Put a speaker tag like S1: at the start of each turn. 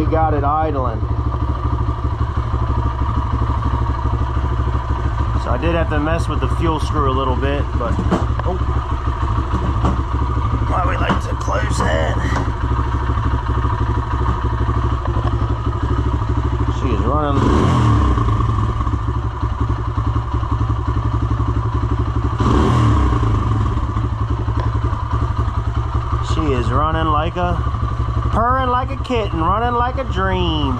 S1: we got it idling. So I did have to mess with the fuel screw a little bit, but oh, why we like to close that. She is running. She is running like a, purring like a kitten, running like a dream.